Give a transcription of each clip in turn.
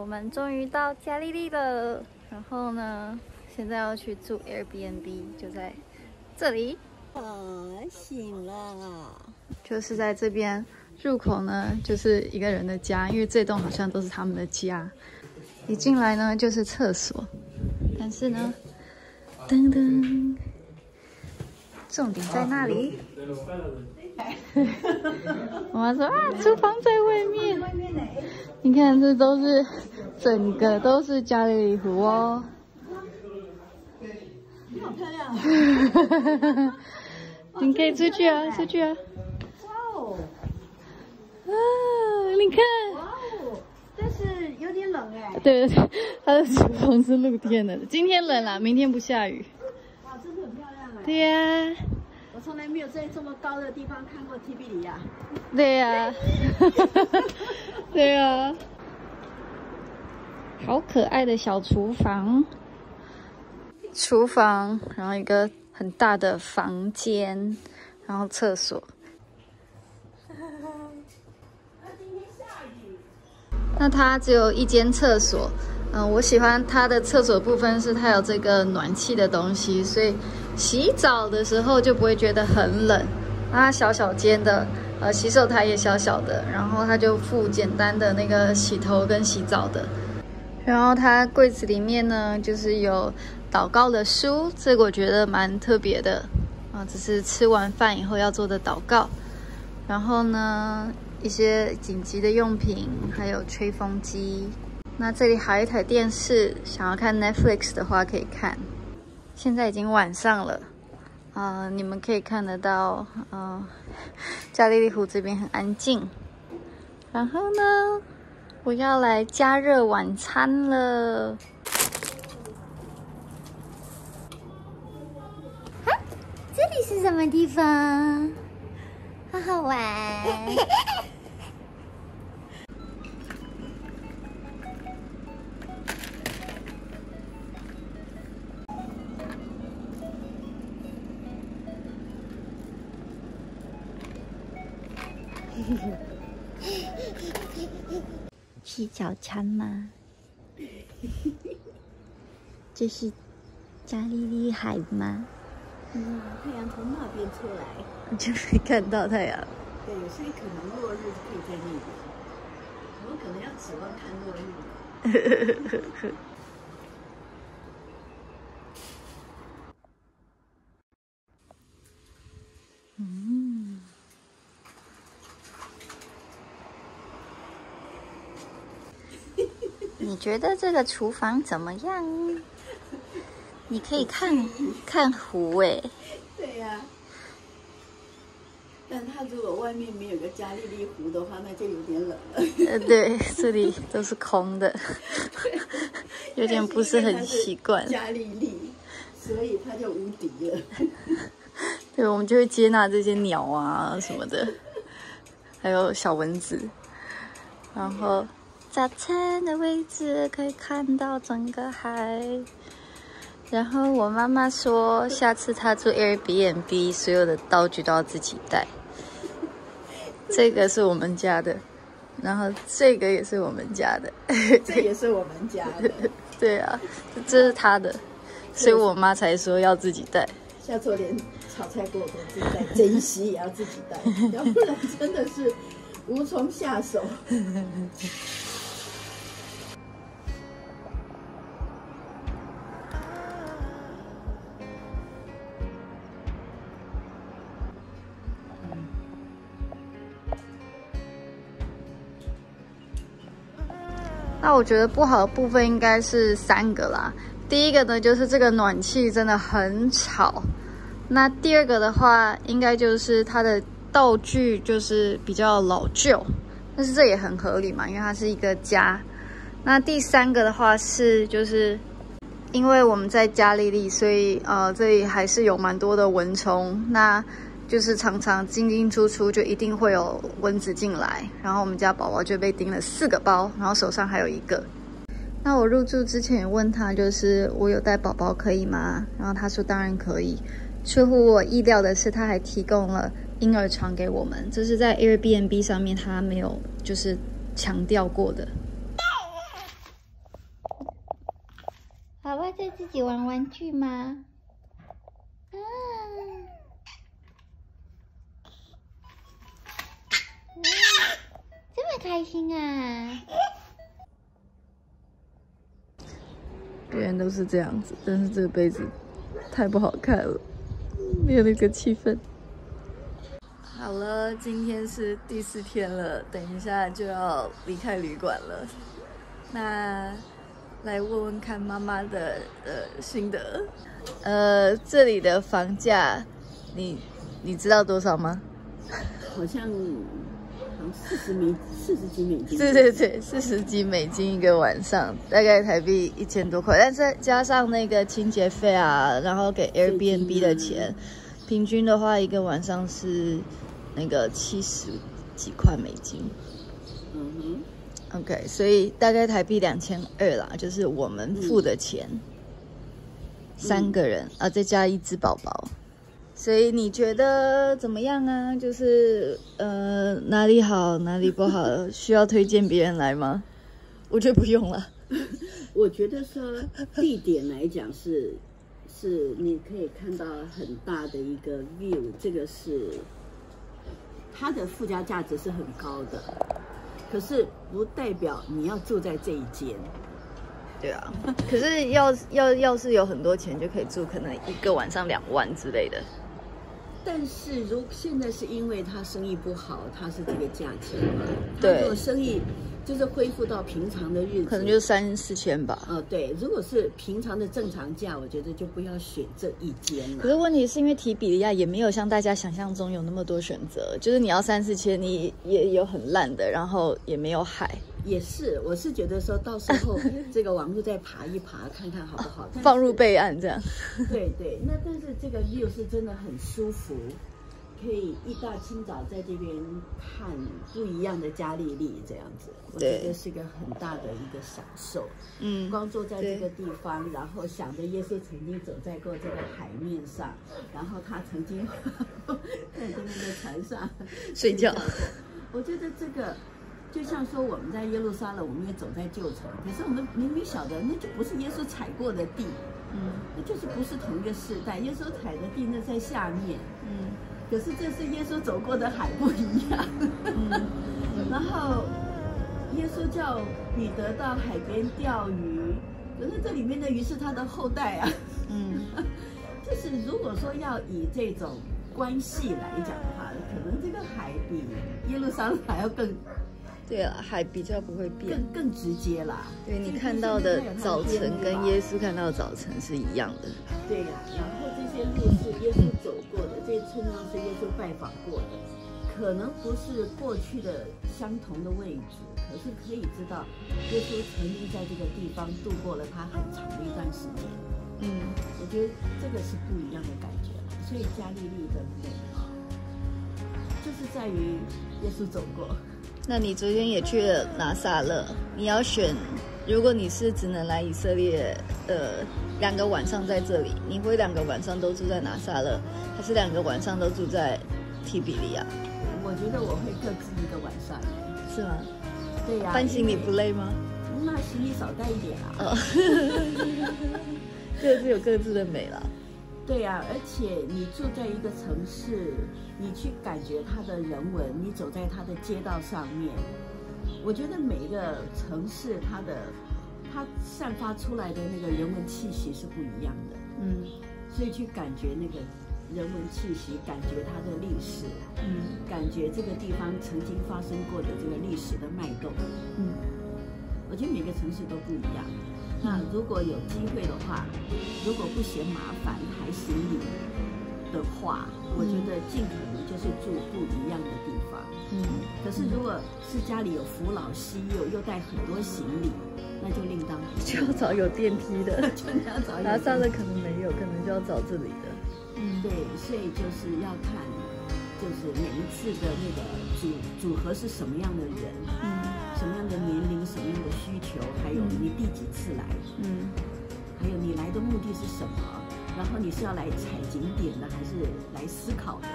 们终于到加利利了。然后呢，现在要去住 Airbnb， 就在这里。醒了，就是在这边入口呢，就是一个人的家，因为这栋好像都是他们的家。一进来呢，就是厕所，但是呢，噔噔，重点在那里。我妈说啊，厨房在外面。你看，这都是整个都是加利利湖哦。你好漂亮！你可以出去啊，出去啊！哇哦！啊，你看！哇哦！但是有点冷哎。对，它的厨房是露天的，今天冷啦，明天不下雨。哇，真的很漂亮哎。对呀。我从来没有在这么高的地方看过提比利亚。对呀。对呀。好可爱的小厨房。厨房，然后一个很大的房间，然后厕所。那它只有一间厕所，我喜欢它的厕所部分是它有这个暖气的东西，所以洗澡的时候就不会觉得很冷。它小小间的，洗手台也小小的，然后它就附简单的那个洗头跟洗澡的。然后它柜子里面呢，就是有祷告的书，这个我觉得蛮特别的啊，这是吃完饭以后要做的祷告。然后呢，一些紧急的用品，还有吹风机。那这里还有一台电视，想要看 Netflix 的话可以看。现在已经晚上了，你们可以看得到，加利利湖这边很安静。然后呢，我要来加热晚餐了。这里是什么地方？好好玩。吃早餐吗？这是加利利海吗？太阳从那边出来，就可以看到太阳。对，有些可能落日可以在那边，我们可能要指望看落日。你觉得这个厨房怎么样？你可以看湖哎。对呀。但它如果外面没有个加利利湖的话，那就有点冷了。对，这里都是空的，有点不是很习惯。加利利，所以它就无敌了。对，我们就会接纳这些鸟啊什么的，还有小蚊子。然后早餐的位置可以看到整个海。然后我妈妈说，下次她住 Airbnb， 所有的道具都要自己带。这个是我们家的，然后这个也是我们家的，这也是我们家的。对啊，这是她的，所以我妈才说要自己带。下次我连炒菜锅都自己带，珍惜也要自己带，要不然真的是无从下手。那我觉得不好的部分应该是3个啦。第一个呢，就是这个暖气真的很吵。那第二个的话，应该就是它的道具就是比较老旧，但是这也很合理嘛，因为它是一个家。那第3个的话是，就是因为我们在加利利，所以这里还是有蛮多的蚊虫。那就是常常进进出出，就一定会有蚊子进来，然后我们家宝宝就被叮了4个包，然后手上还有1个。那我入住之前也问他，就是我有带宝宝可以吗？然后他说当然可以。出乎我意料的是，他还提供了婴儿床给我们，这是在 Airbnb 上面他没有就是强调过的。在自己玩玩具吗？啊，这么开心啊！别人都是这样子，但是这个杯子太不好看了，没有那个气氛。好了，今天是第4天了，等一下就要离开旅馆了。那来问问看妈妈的心得。这里的房价，你知道多少吗？好像40几美金。对，40几美金一个晚上，大概台币1000多块，但是加上那个清洁费啊，然后给 Airbnb 的钱，平均的话一个晚上是那个70几块美金。OK， 所以大概台币2200啦，就是我们付的钱，3个人啊，再加1只宝宝。所以你觉得怎么样啊？就是哪里好哪里不好，需要推荐别人来吗？我觉得不用了。我觉得说地点来讲是你可以看到很大的一个 view， 这个是它的附加价值是很高的，可是不代表你要住在这一间。对啊，可是要是有很多钱就可以住，可能一个晚上2万之类的。但是现在是因为他生意不好，他是这个价钱嘛？对，如果生意就是恢复到平常的日子，可能就3、4千吧。对，如果是平常的正常价，我觉得就不要选这一间了。可是问题是因为提比利亚也没有像大家想象中有那么多选择，就是你要3、4千，你也有很烂的，然后也没有海。也是，我是觉得说到时候这个网络再爬一爬，看看好不好，放入备案这样。对，那但是这个 view 是真的很舒服，可以一大清早在这边看不一样的加利利这样子，我觉得是个很大的一个享受。光坐在这个地方，然后想着耶稣曾经走在过这个海面上，然后他曾经在这个船上睡觉。我觉得这个。就像说我们在耶路撒冷，我们也走在旧城，可是我们明明晓得那就不是耶稣踩过的地，那就是不是同一个世代，耶稣踩的地那在下面，可是这是耶稣走过的海不一样，然后耶稣叫彼得到海边钓鱼，可是这里面的鱼是他的后代啊，就是如果说要以这种关系来讲的话，可能这个海比耶路撒冷还要更。对啊，海比较不会变，更直接啦。对，你看到的早晨跟耶稣看到的早晨是一样的。对呀，然后这些路是耶稣走过的，这些村庄是耶稣拜访过的，可能不是过去的相同的位置，可是可以知道耶稣曾经在这个地方度过了他很长的一段时间。我觉得这个是不一样的感觉，所以加利利的美就是在于耶稣走过。那你昨天也去了拿撒勒，你要选，如果你是只能来以色列，2个晚上在这里，你会2个晚上都住在拿撒勒，还是2个晚上都住在提比利亚？我觉得我会各自1个晚上。是吗？对呀。搬行李不累吗？那行李少带一点啦。各自有各自的美啦。对呀，而且你住在一个城市，你去感觉它的人文，你走在它的街道上面，我觉得每一个城市它散发出来的那个人文气息是不一样的。所以去感觉那个人文气息，感觉它的历史，感觉这个地方曾经发生过的这个历史的脉动。我觉得每个城市都不一样。那如果有机会的话，如果不嫌麻烦抬行李的话，我觉得尽可能就是住不一样的地方。可是如果是家里有扶老携幼，又带很多行李，那就另当别论，就要找有电梯的。就你要找拿撒勒可能没有，可能就要找这里的。对，所以就是要看，就是每一次的那个组合是什么样的人，什么样的年龄，什么样的需求，还有你第几次来，还有你来的目的是什么，然后你是要来踩景点的，还是来思考的，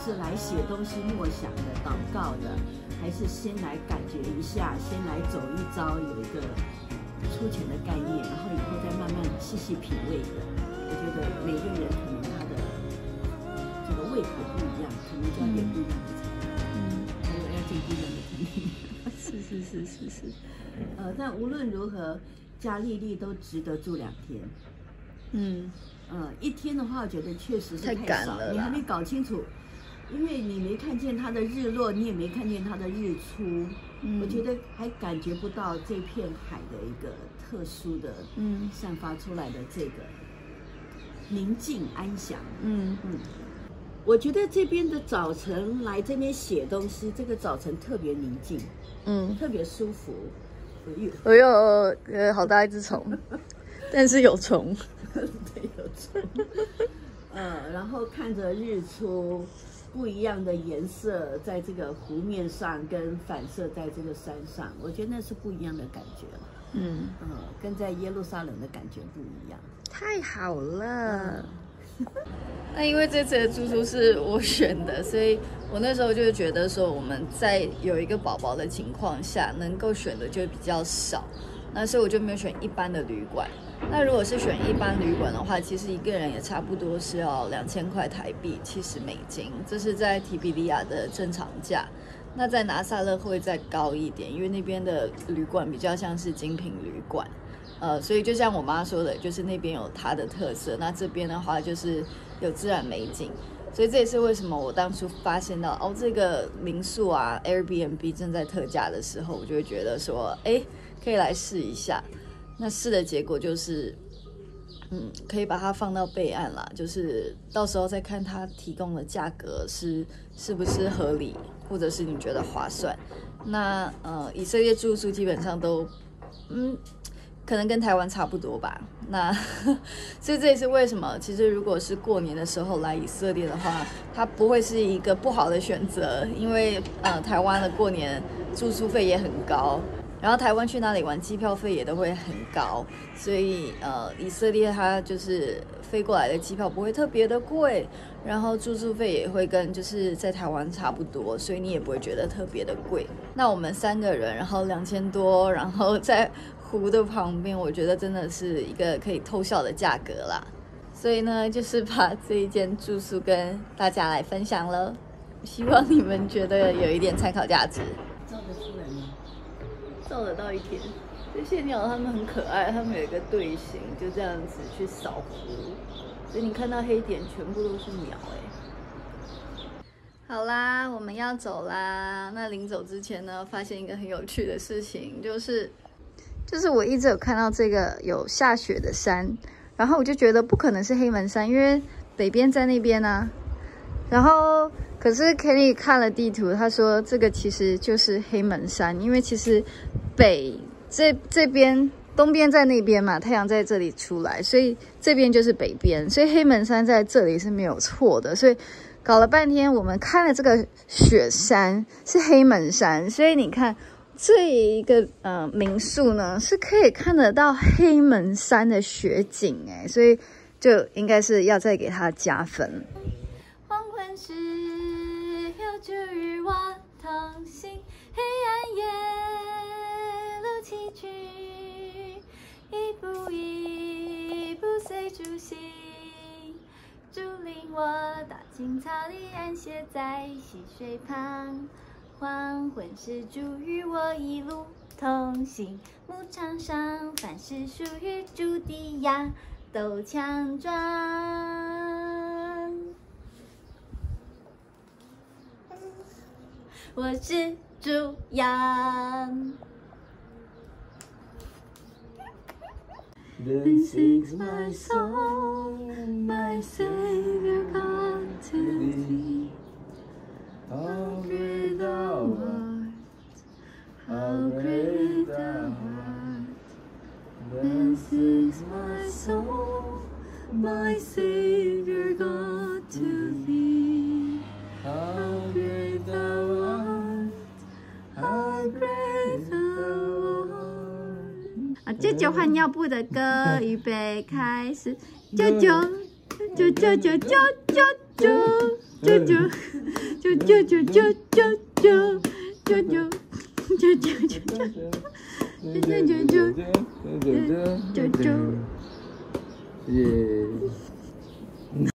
是来写东西默想的、祷告的，还是先来感觉一下，先来走一遭，有一个粗浅的概念，然后以后再慢慢细细品味的。我觉得每个人可能他的这个胃口不一样，可能就要点不一样的菜，还有要进不一样的餐厅。是。但无论如何，加利利都值得住2天。1天的话，我觉得确实是太少了，你还没搞清楚，因为你没看见它的日落，你也没看见它的日出，我觉得还感觉不到这片海的一个特殊的，散发出来的这个宁静安详。我觉得这边的早晨来这边写东西，这个早晨特别宁静，特别舒服。我有好大一只虫，但是有虫。对，有虫。然后看着日出，不一样的颜色在这个湖面上，跟反射在这个山上，我觉得那是不一样的感觉了。跟在耶路撒冷的感觉不一样。太好了。那因为这次的住宿是我选的，所以我那时候就觉得说，我们在有一个宝宝的情况下，能够选的就比较少。那所以我就没有选一般的旅馆。那如果是选一般旅馆的话，其实一个人也差不多是要2000块台币，70美金，这是在提比利亚的正常价。那在拿撒勒会再高一点，因为那边的旅馆比较像是精品旅馆。所以就像我妈说的，就是那边有它的特色，那这边的话就是有自然美景，所以这也是为什么我当初发现到这个民宿啊 Airbnb 正在特价的时候，我就会觉得说，可以来试一下。那试的结果就是，可以把它放到备案啦，就是到时候再看它提供的价格是不是合理，或者是你觉得划算。那以色列住宿基本上都，可能跟台湾差不多吧。那所以这也是为什么，其实如果是过年的时候来以色列的话，它不会是一个不好的选择，因为台湾的过年住宿费也很高，然后台湾去哪里玩机票费也都会很高，所以以色列它就是飞过来的机票不会特别的贵，然后住宿费也会跟就是在台湾差不多，所以你也不会觉得特别的贵。那我们3个人，然后2000多，然后在湖的旁边，我觉得真的是一个可以偷笑的价格啦。所以呢，就是把这一间住宿跟大家来分享了，希望你们觉得有一点参考价值。照得出来吗？照得到一点。这些鸟它们很可爱，它们有一个队形，就这样子去扫湖，所以你看到黑点全部都是鸟好啦，我们要走啦。那临走之前呢，发现一个很有趣的事情，就是我一直有看到这个有下雪的山，然后我就觉得不可能是黑门山，因为北边在那边啊。然后可是 Kenny 看了地图，他说这个其实就是黑门山，因为其实这边东边在那边嘛，太阳在这里出来，所以这边就是北边，所以黑门山在这里是没有错的。所以搞了半天，我们看了这个雪山是黑门山，所以你看这一个民宿呢是可以看得到黑门山的雪景所以就应该是要再给它加分。黄昏时有助与我同行，黑暗夜路崎岖，一步一步随主行，主领我到青草里，安歇在溪水旁。黄昏时主与我一路同行，牧场上凡是属于主的羊都强壮。我是主羊。This is my song, my Savior God to thee. How great thou art, how great thou art. This is my song, my Savior God to thee. How great thou art, how great thou art. 舅舅换尿布的歌，预备开始。舅舅，舅舅舅舅舅舅舅舅舅舅舅舅舅舅舅舅。啾啾啾啾啾啾啾啾啾啾，耶。